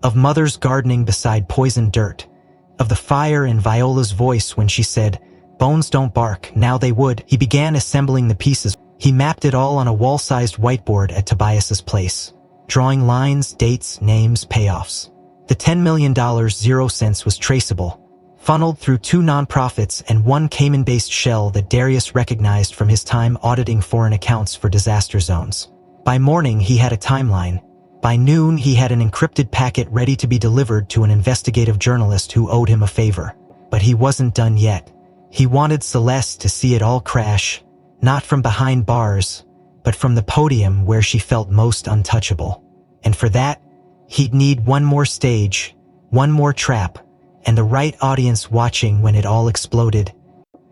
of mothers gardening beside poisoned dirt, of the fire in Viola's voice when she said, "Bones don't bark, now they would." He began assembling the pieces. He mapped it all on a wall-sized whiteboard at Tobias's place, drawing lines, dates, names, payoffs. The $10 million 0 cents was traceable. funneled through 2 nonprofits and 1 Cayman-based shell that Darius recognized from his time auditing foreign accounts for disaster zones. By morning, he had a timeline. By noon, he had an encrypted packet ready to be delivered to an investigative journalist who owed him a favor. But he wasn't done yet. He wanted Celeste to see it all crash, not from behind bars, but from the podium where she felt most untouchable. And for that, he'd need one more stage, one more trap, and the right audience watching when it all exploded.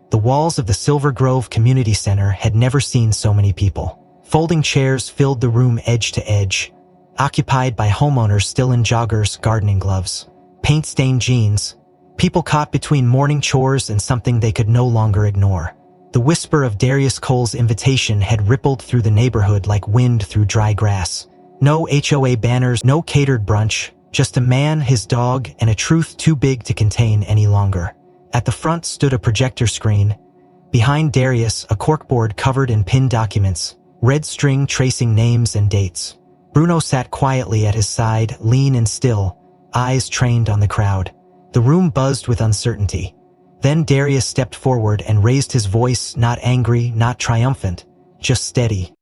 The walls of the Silver Grove Community Center had never seen so many people. Folding chairs filled the room edge to edge, occupied by homeowners still in joggers, gardening gloves, paint-stained jeans, people caught between morning chores and something they could no longer ignore. The whisper of Darius Cole's invitation had rippled through the neighborhood like wind through dry grass. No HOA banners, no catered brunch, just a man, his dog, and a truth too big to contain any longer. At the front stood a projector screen. Behind Darius, a corkboard covered in pinned documents, red string tracing names and dates. Bruno sat quietly at his side, lean and still, eyes trained on the crowd. The room buzzed with uncertainty. Then Darius stepped forward and raised his voice, not angry, not triumphant, just steady.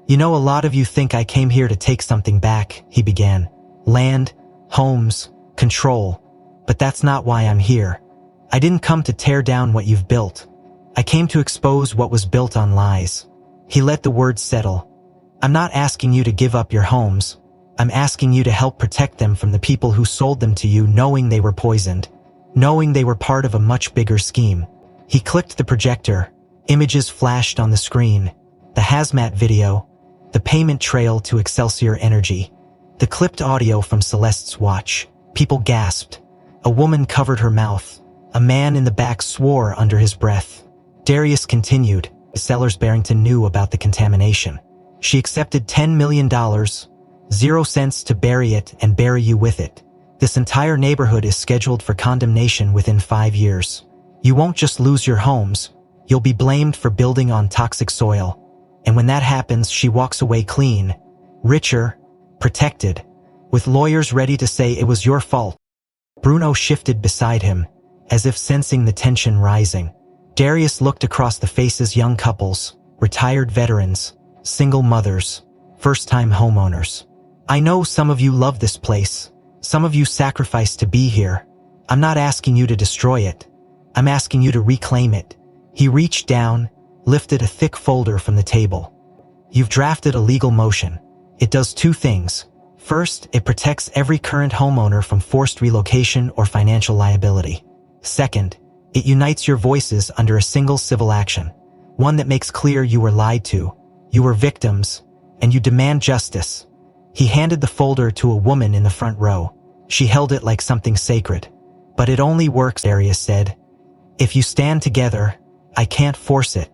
"You know, a lot of you think I came here to take something back," he began. "Land, homes, control. But that's not why I'm here. I didn't come to tear down what you've built. I came to expose what was built on lies." He let the words settle. "I'm not asking you to give up your homes. I'm asking you to help protect them from the people who sold them to you knowing they were poisoned, knowing they were part of a much bigger scheme." He clicked the projector. Images flashed on the screen. The hazmat video, the payment trail to Excelsior Energy, the clipped audio from Celeste's watch. People gasped. A woman covered her mouth. A man in the back swore under his breath. Darius continued. Sellers Barrington knew about the contamination. "She accepted $10 million, 0 cents to bury it and bury you with it. This entire neighborhood is scheduled for condemnation within 5 years. You won't just lose your homes, you'll be blamed for building on toxic soil. And when that happens, she walks away clean, richer, protected, with lawyers ready to say it was your fault." Bruno shifted beside him, as if sensing the tension rising. Darius looked across the faces: young couples, retired veterans, single mothers, first-time homeowners. "I know some of you love this place. Some of you sacrificed to be here. I'm not asking you to destroy it. I'm asking you to reclaim it." He reached down, lifted a thick folder from the table. "You've drafted a legal motion. It does 2 things. First, it protects every current homeowner from forced relocation or financial liability. Second, it unites your voices under a single civil action, one that makes clear you were lied to, you were victims, and you demand justice." He handed the folder to a woman in the front row. She held it like something sacred. "But it only works," Darius said, "if you stand together. I can't force it.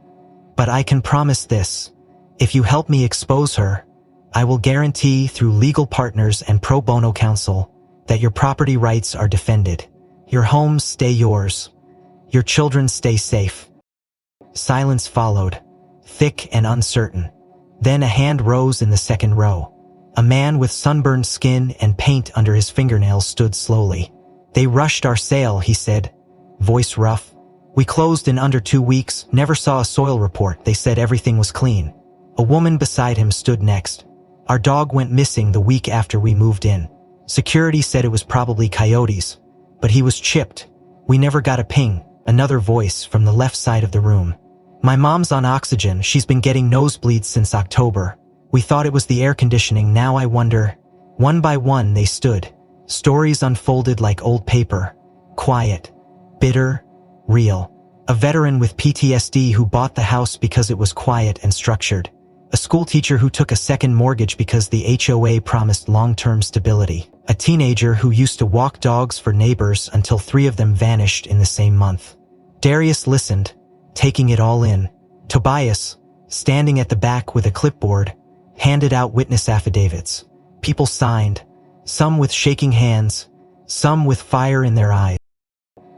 But I can promise this. If you help me expose her, I will guarantee through legal partners and pro bono counsel that your property rights are defended. Your homes stay yours. Your children stay safe." Silence followed, thick and uncertain. Then a hand rose in the second row. A man with sunburned skin and paint under his fingernails stood slowly. "They rushed our sale," he said, voice rough. "We closed in under 2 weeks, never saw a soil report. They said everything was clean." A woman beside him stood next. "Our dog went missing the week after we moved in. Security said it was probably coyotes, but he was chipped. We never got a ping." Another voice from the left side of the room. "My mom's on oxygen. She's been getting nosebleeds since October. We thought it was the air conditioning. Now I wonder." One by one they stood. Stories unfolded like old paper. Quiet, bitter, real. A veteran with PTSD who bought the house because it was quiet and structured. A schoolteacher who took a second mortgage because the HOA promised long-term stability. A teenager who used to walk dogs for neighbors until 3 of them vanished in the same month. Darius listened, taking it all in. Tobias, standing at the back with a clipboard, handed out witness affidavits. People signed, some with shaking hands, some with fire in their eyes.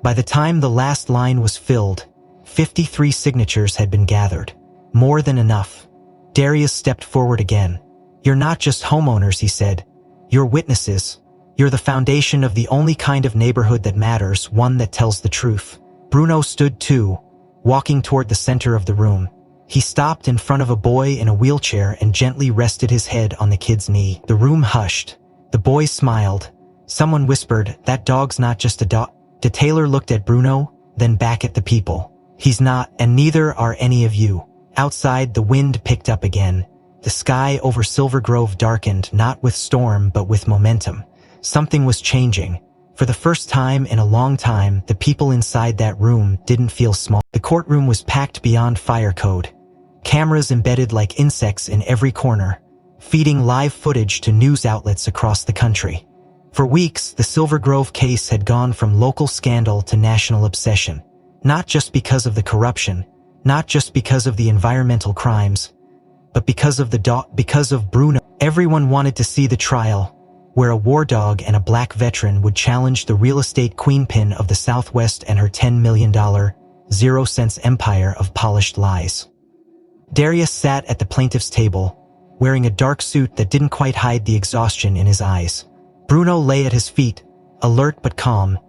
By the time the last line was filled, 53 signatures had been gathered. More than enough. Darius stepped forward again. "You're not just homeowners," he said. "You're witnesses. You're the foundation of the only kind of neighborhood that matters, one that tells the truth. Bruno stood too, walking toward the center of the room. He stopped in front of a boy in a wheelchair and gently rested his head on the kid's knee. The room hushed. The boy smiled. Someone whispered, "That dog's not just a dog." The tailor looked at Bruno, then back at the people. "He's not, and neither are any of you." Outside, the wind picked up again. The sky over Silver Grove darkened, not with storm but with momentum. Something was changing. For the first time in a long time, the people inside that room didn't feel small. The courtroom was packed beyond fire code. Cameras embedded like insects in every corner, feeding live footage to news outlets across the country. For weeks, the Silver Grove case had gone from local scandal to national obsession. Not just because of the corruption, not just because of the environmental crimes, but because of Bruno. Everyone wanted to see the trial, where a war dog and a black veteran would challenge the real estate queenpin of the Southwest and her $10 million, 0-cents empire of polished lies. Darius sat at the plaintiff's table, wearing a dark suit that didn't quite hide the exhaustion in his eyes. Bruno lay at his feet, alert but calm,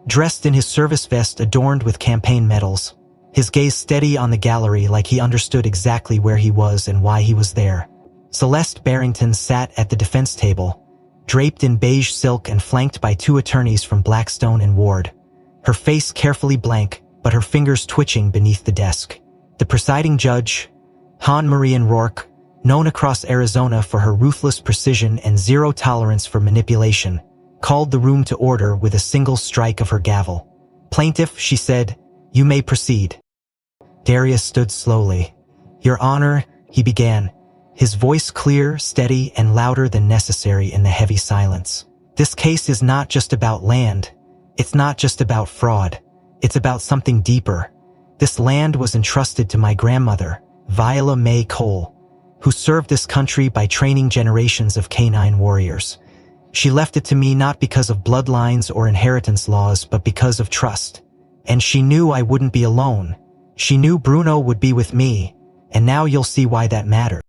dressed in his service vest adorned with campaign medals, his gaze steady on the gallery like he understood exactly where he was and why he was there. Celeste Barrington sat at the defense table, draped in beige silk and flanked by two attorneys from Blackstone and Ward, her face carefully blank, but her fingers twitching beneath the desk. The presiding judge, Han-Marie Rourke, known across Arizona for her ruthless precision and zero tolerance for manipulation, called the room to order with a single strike of her gavel. "Plaintiff," she said, "you may proceed." Darius stood slowly. "Your Honor," he began, his voice clear, steady, and louder than necessary in the heavy silence. "This case is not just about land. It's not just about fraud. It's about something deeper. This land was entrusted to my grandmother, Viola May Cole, who served this country by training generations of canine warriors. She left it to me not because of bloodlines or inheritance laws, but because of trust. And she knew I wouldn't be alone. She knew Bruno would be with me, and now you'll see why that mattered."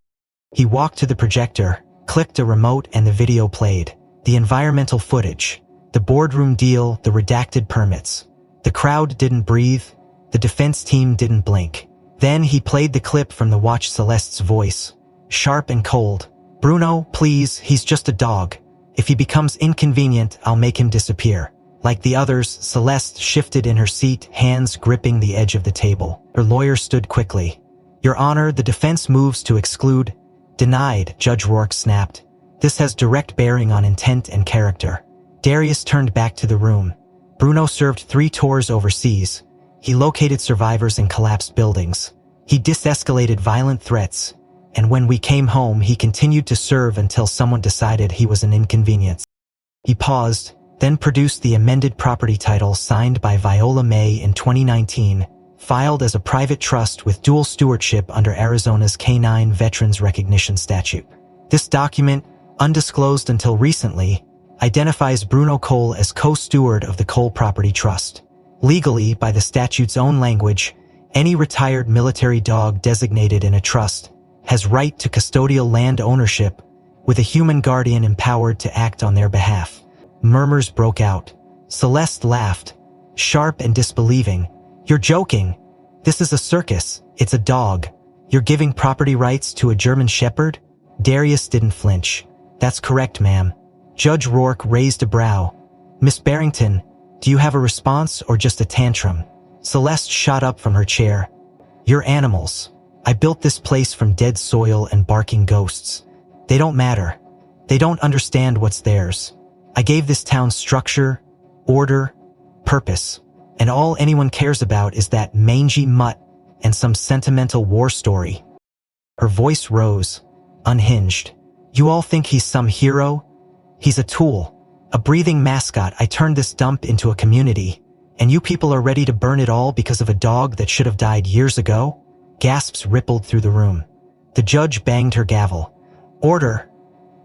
He walked to the projector, clicked a remote, and the video played. The environmental footage, the boardroom deal, the redacted permits. The crowd didn't breathe. The defense team didn't blink. Then he played the clip from the watch. Celeste's voice, sharp and cold. "Bruno, please, he's just a dog. If he becomes inconvenient, I'll make him disappear." Like the others, Celeste shifted in her seat, hands gripping the edge of the table. Her lawyer stood quickly. "Your Honor, the defense moves to exclude." "Denied," Judge Rourke snapped. "This has direct bearing on intent and character." Darius turned back to the room. Bruno served 3 tours overseas. He located survivors in collapsed buildings. He de-escalated violent threats. And when we came home, he continued to serve until someone decided he was an inconvenience. He paused, then produced the amended property title signed by Viola May in 2019, filed as a private trust with dual stewardship under Arizona's Canine Veterans Recognition Statute. This document, undisclosed until recently, identifies Bruno Cole as co-steward of the Cole Property Trust. Legally, by the statute's own language, any retired military dog designated in a trust has right to custodial land ownership, with a human guardian empowered to act on their behalf. Murmurs broke out. Celeste laughed, sharp and disbelieving. "You're joking. This is a circus. It's a dog. You're giving property rights to a German shepherd?" Darius didn't flinch. "That's correct, ma'am." Judge Rourke raised a brow. "Miss Barrington, do you have a response or just a tantrum?" Celeste shot up from her chair. "You're animals. I built this place from dead soil and barking ghosts. They don't matter. They don't understand what's theirs. I gave this town structure, order, purpose, and all anyone cares about is that mangy mutt and some sentimental war story." Her voice rose, unhinged. "You all think he's some hero? He's a tool, a breathing mascot. I turned this dump into a community, and you people are ready to burn it all because of a dog that should have died years ago?" Gasps rippled through the room. The judge banged her gavel. "Order.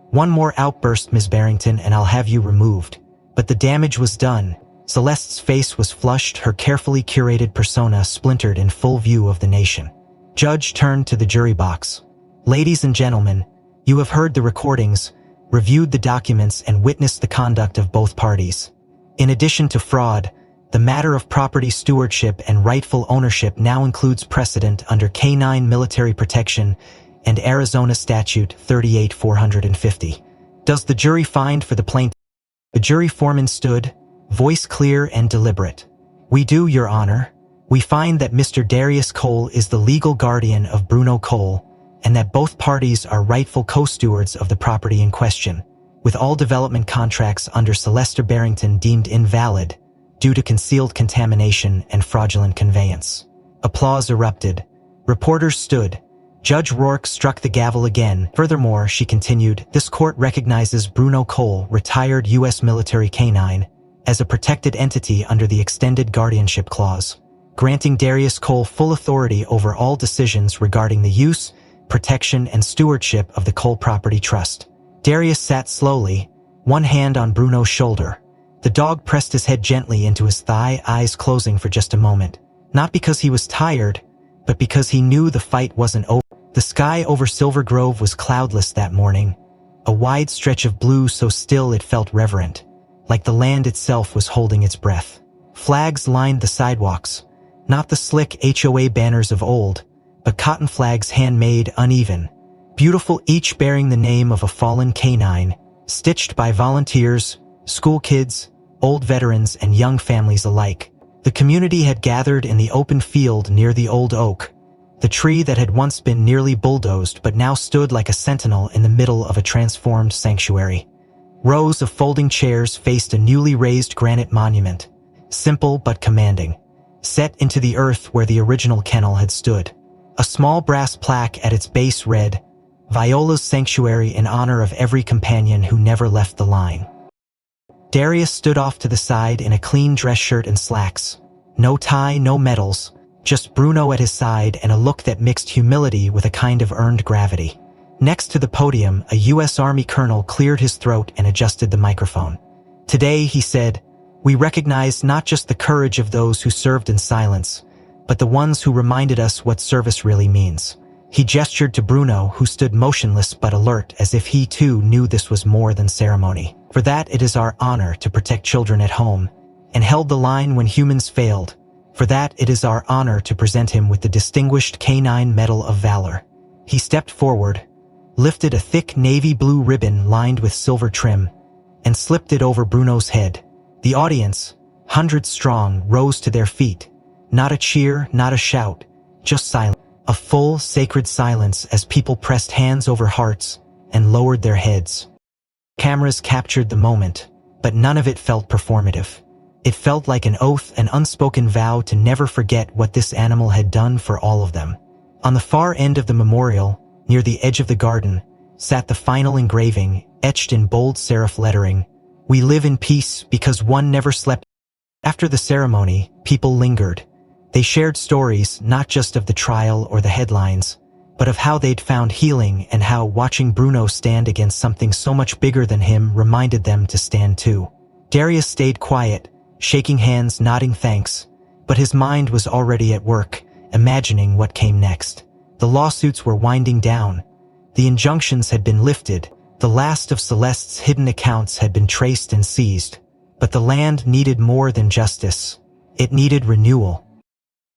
One more outburst, Ms. Barrington, and I'll have you removed." But the damage was done. Celeste's face was flushed, her carefully curated persona splintered in full view of the nation. Judge turned to the jury box. "Ladies and gentlemen, you have heard the recordings. reviewed the documents and witnessed the conduct of both parties. In addition to fraud, the matter of property stewardship and rightful ownership now includes precedent under Canine Military Protection and Arizona Statute 38450. Does the jury find for the plaintiff? The jury foreman stood, voice clear and deliberate. We do, Your Honor. We find that Mr. Darius Cole is the legal guardian of Bruno Cole, and that both parties are rightful co-stewards of the property in question, with all development contracts under Celeste Barrington deemed invalid due to concealed contamination and fraudulent conveyance. Applause erupted. Reporters stood. Judge Rourke struck the gavel again. Furthermore, she continued, this court recognizes Bruno Cole, retired U.S. military canine, as a protected entity under the Extended Guardianship Clause, granting Darius Cole full authority over all decisions regarding the use, protection, and stewardship of the Cole Property Trust. Darius sat slowly, one hand on Bruno's shoulder. The dog pressed his head gently into his thigh, eyes closing for just a moment. Not because he was tired, but because he knew the fight wasn't over. The sky over Silver Grove was cloudless that morning, a wide stretch of blue so still it felt reverent, like the land itself was holding its breath. Flags lined the sidewalks, not the slick HOA banners of old, but cotton flags handmade, uneven, beautiful, each bearing the name of a fallen canine, stitched by volunteers, school kids, old veterans, and young families alike. The community had gathered in the open field near the old oak, the tree that had once been nearly bulldozed but now stood like a sentinel in the middle of a transformed sanctuary. Rows of folding chairs faced a newly raised granite monument, simple but commanding, set into the earth where the original kennel had stood. A small brass plaque at its base read, Viola's Sanctuary in honor of every companion who never left the line. Darius stood off to the side in a clean dress shirt and slacks. No tie, no medals, just Bruno at his side and a look that mixed humility with a kind of earned gravity. Next to the podium, a U.S. Army colonel cleared his throat and adjusted the microphone. Today, he said, we recognize not just the courage of those who served in silence, but the ones who reminded us what service really means. He gestured to Bruno, who stood motionless but alert, as if he too knew this was more than ceremony. For that, it is our honor to protect children at home, and held the line when humans failed. For that, it is our honor to present him with the Distinguished Canine Medal of Valor. He stepped forward, lifted a thick navy blue ribbon lined with silver trim, and slipped it over Bruno's head. The audience, hundreds strong, rose to their feet. Not a cheer, not a shout, just silence. A full, sacred silence as people pressed hands over hearts and lowered their heads. Cameras captured the moment, but none of it felt performative. It felt like an oath, an unspoken vow to never forget what this animal had done for all of them. On the far end of the memorial, near the edge of the garden, sat the final engraving, etched in bold serif lettering, "We live in peace because one never slept." After the ceremony, people lingered. They shared stories not just of the trial or the headlines, but of how they'd found healing and how watching Bruno stand against something so much bigger than him reminded them to stand too. Darius stayed quiet, shaking hands, nodding thanks, but his mind was already at work, imagining what came next. The lawsuits were winding down. The injunctions had been lifted. The last of Celeste's hidden accounts had been traced and seized. But the land needed more than justice. It needed renewal.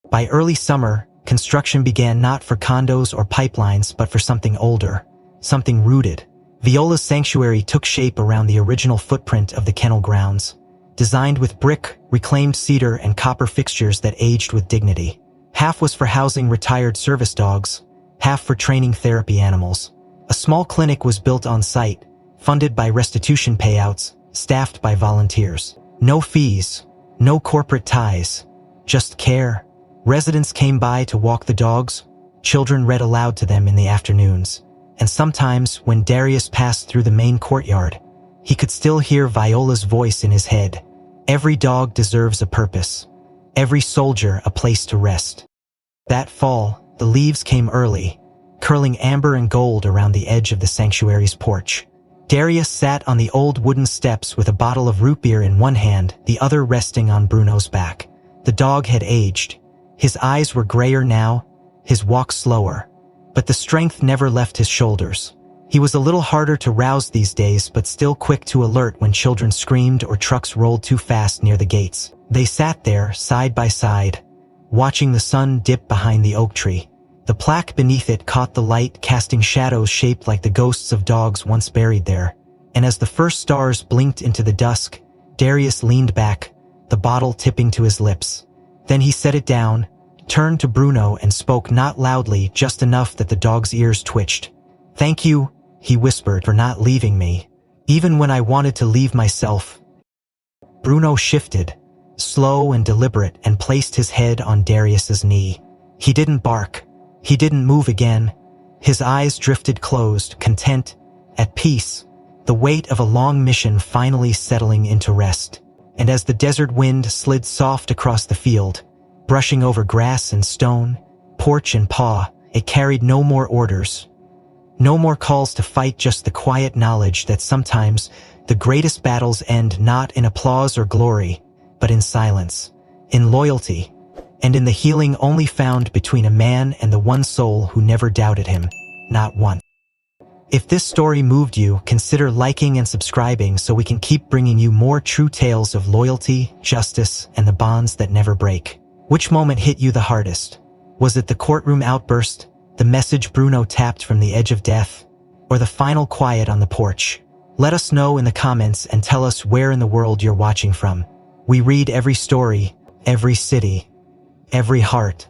By early summer, construction began not for condos or pipelines but for something older, something rooted. Viola's Sanctuary took shape around the original footprint of the kennel grounds, designed with brick, reclaimed cedar, and copper fixtures that aged with dignity. Half was for housing retired service dogs, half for training therapy animals. A small clinic was built on site, funded by restitution payouts, staffed by volunteers. No fees, no corporate ties, just care. Residents came by to walk the dogs, children read aloud to them in the afternoons, and sometimes when Darius passed through the main courtyard, he could still hear Viola's voice in his head. Every dog deserves a purpose. Every soldier a place to rest. That fall, the leaves came early, curling amber and gold around the edge of the sanctuary's porch. Darius sat on the old wooden steps with a bottle of root beer in one hand, the other resting on Bruno's back. The dog had aged. His eyes were grayer now, his walk slower, but the strength never left his shoulders. He was a little harder to rouse these days, but still quick to alert when children screamed or trucks rolled too fast near the gates. They sat there, side by side, watching the sun dip behind the oak tree. The plaque beneath it caught the light, casting shadows shaped like the ghosts of dogs once buried there. And as the first stars blinked into the dusk, Darius leaned back, the bottle tipping to his lips. Then he set it down, turned to Bruno and spoke, not loudly, just enough that the dog's ears twitched. "Thank you," he whispered, "for not leaving me, even when I wanted to leave myself." Bruno shifted, slow and deliberate, and placed his head on Darius's knee. He didn't bark. He didn't move again. His eyes drifted closed, content, at peace, the weight of a long mission finally settling into rest. And as the desert wind slid soft across the field, brushing over grass and stone, porch and paw, it carried no more orders. No more calls to fight, just the quiet knowledge that sometimes the greatest battles end not in applause or glory, but in silence, in loyalty, and in the healing only found between a man and the one soul who never doubted him, not once. If this story moved you, consider liking and subscribing so we can keep bringing you more true tales of loyalty, justice, and the bonds that never break. Which moment hit you the hardest? Was it the courtroom outburst, the message Bruno tapped from the edge of death, or the final quiet on the porch? Let us know in the comments and tell us where in the world you're watching from. We read every story, every city, every heart.